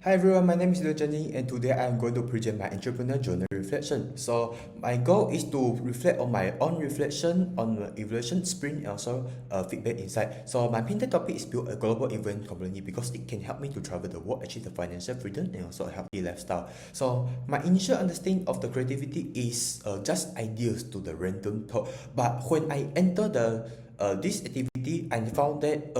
Hi everyone, my name is Jenny and today I am going to present my entrepreneur journal reflection. So my goal is to reflect on my own reflection on the evaluation sprint and also feedback insight. So my painted topic is build a global event company because it can help me to travel the world, achieve the financial freedom and also a healthy lifestyle. So my initial understanding of the creativity is just ideas to the random thought. But when I enter this activity, I found that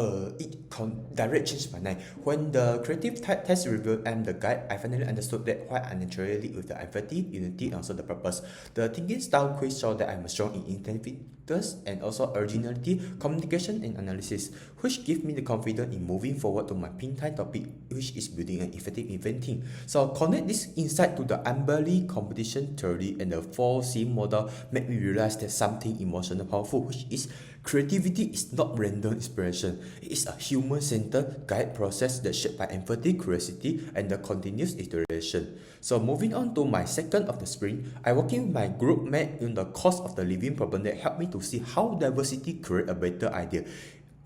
direct changed my life. When the creative test revealed I'm the guide, I finally understood that why I naturally lead with the empathy, unity, and also the purpose. The thinking style quiz showed that I'm strong in intelligence and also originality, communication, and analysis, which give me the confidence in moving forward to my pin time topic, which is building an effective event team. So connect this insight to the Amberley competition theory and the 4C model made me realize that something emotional powerful, which is creativity is not random inspiration. It is a human-centered guide process that shaped by empathy, curiosity, and the continuous iteration. So moving on to my second of the sprint, I working with my group mate in the cost of the living problem that helped me to see how diversity create a better idea.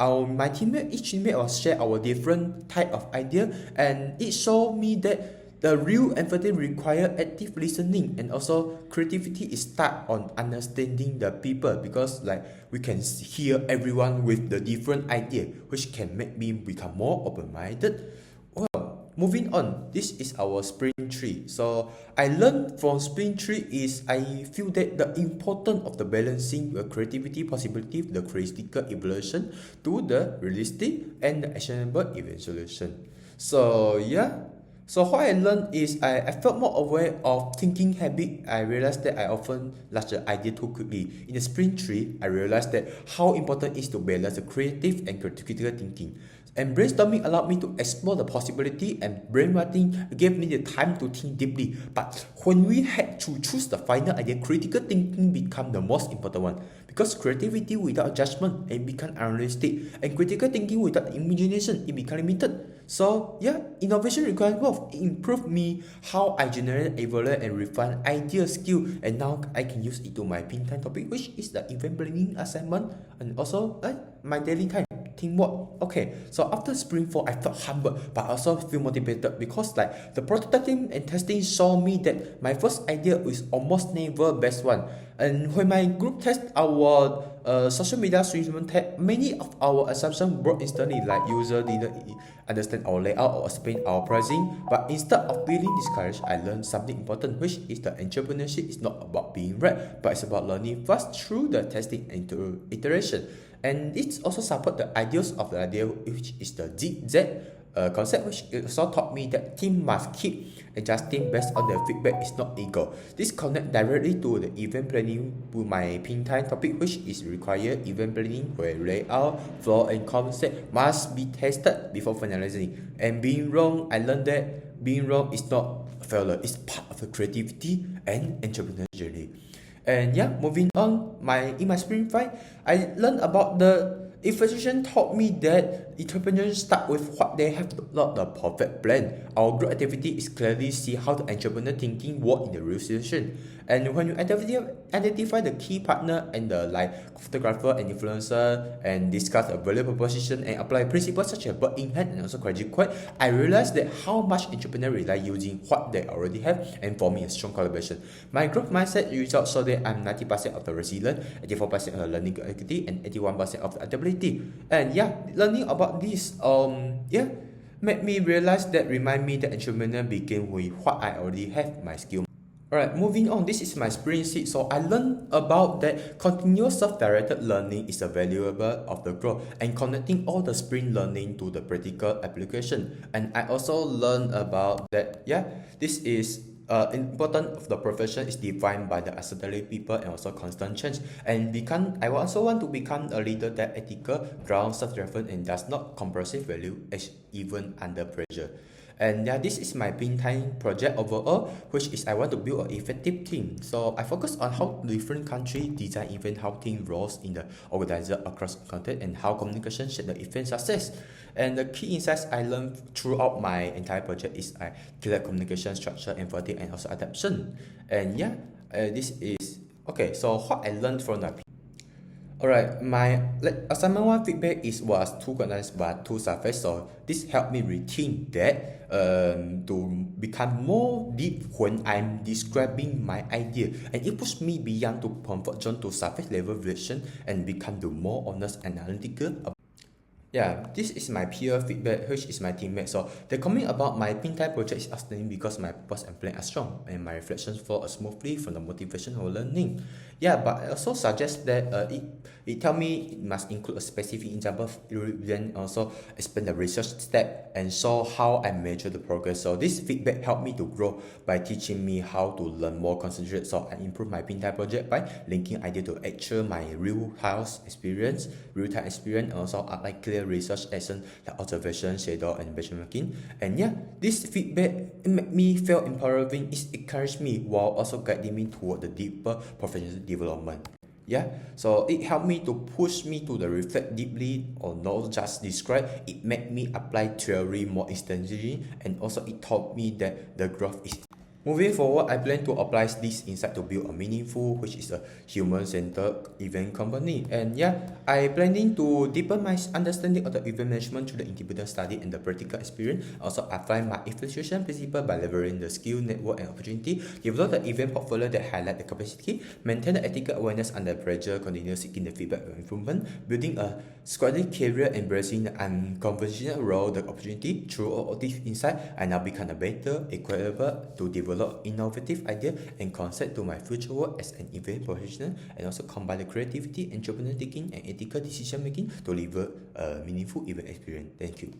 Each teammate will share our different type of idea, and it showed me that the real empathy require active listening and also creativity is start on understanding the people because like we can hear everyone with the different idea which can make me become more open-minded. Well, moving on, this is our sprint 3. So I learned from sprint 3 is I feel that the importance of the balancing the creativity possibility, the critical evaluation to the realistic and the actionable event solution. So yeah. So what I learned is I felt more aware of thinking habit. I realized that I often launch the idea too quickly. In the sprint 3, I realized that how important it is to balance the creative and critical thinking. And brainstorming allowed me to explore the possibility and brainwriting gave me the time to think deeply. But when we had to choose the final idea, critical thinking became the most important one. Because creativity without judgment, it become unrealistic. And critical thinking without imagination, it become limited. So yeah, innovation requires both. It improved me how I generate, evaluate, and refine idea skill, and now I can use it to my pin time topic, which is the event planning assignment, and also my daily time teamwork. Okay, so after Spring 4, I felt humbled, but I also feel motivated because like the prototyping and testing showed me that my first idea is almost never best one. And when my group test our social media streaming tag, many of our assumptions broke instantly, like user didn't understand our layout or explain our pricing. But instead of feeling discouraged, I learned something important, which is the entrepreneurship is not about being right, but it's about learning fast through the testing and iteration. And it also support the ideals of the idea, which is the ZZ concept, which also taught me that team must keep adjusting based on the feedback is not ego. This connect directly to the event planning to my pin time topic, which is required event planning where layout, flow, and concept must be tested before finalizing. And being wrong, I learned that being wrong is not a failure, it's part of the creativity and entrepreneurial journey. And yeah, moving on, in my sprint fight, I learned about the evaluation taught me that entrepreneurs start with what they have, not the perfect plan. Our group activity is clearly see how the entrepreneur thinking work in the real situation. And when you identify the key partner and the like photographer and influencer and discuss a value proposition and apply principles such as bird in hand and also credit quite, I realized that how much entrepreneur rely using what they already have and forming a strong collaboration. My growth mindset results show that I'm 90% of the resilient, 84% of the learning ability, and 81% of the adaptability. And yeah, learning about this made me realize that remind me that entrepreneur begin with what I already have, my skill. Alright, moving on, this is my sprint seed. So I learned about that continuous self-directed learning is a valuable of the growth and connecting all the sprint learning to the practical application. And I also learned about that, this is important of the profession is defined by the uncertainty people and also constant change. And I also want to become a leader that ethical, ground, self-driven, and does not comprehensive value as even under pressure. And yeah, this is my pin time project overall, which is I want to build an effective team. So I focus on how different countries design event, how team roles in the organizer across content, and how communication shape the event success. And the key insights I learned throughout my entire project is I clear communication structure, empathy, and also adaptation. And yeah, this is okay. So what I learned from the Alright, my assignment one feedback was too condensed but too surface, so this helped me retain that to become more deep when I'm describing my idea, and it pushed me beyond to comfort zone to surface level version and become the more honest and analytical. Yeah, this is my peer feedback, which is my teammate. So the comment about my Pintai project is outstanding because my purpose and plan are strong and my reflections flow smoothly from the motivation for learning. Yeah, but I also suggest that it tell me it must include a specific example, then also explain the research step and show how I measure the progress. So this feedback helped me to grow by teaching me how to learn more concentrate. So I improve my Pintai project by linking idea to actual my real house experience, real time experience, and also apply clear research action like observation, shadow, and benchmarking. And yeah, this feedback it made me feel empowering. It encouraged me while also guiding me toward the deeper professional development. Yeah, so it helped me to push me to the reflect deeply or not just describe. It made me apply theory more extensively, and also it taught me that the growth is. Moving forward, I plan to apply this insight to build a meaningful, which is a human-centered event company. And yeah, I planning to deepen my understanding of the event management through the independent study and the practical experience. Also, apply my infiltration principle by leveraging the skill, network, and opportunity. Develop the event portfolio that highlight the capacity. Maintain the ethical awareness under pressure. Continue seeking the feedback and improvement. Building a scholarly career, embracing the unconventional role, the opportunity. Through all of this insight, I now become a better, equitable to develop innovative idea and concept to my future work as an event professional, and also combine the creativity, entrepreneurial thinking, and ethical decision making to deliver a meaningful event experience. Thank you.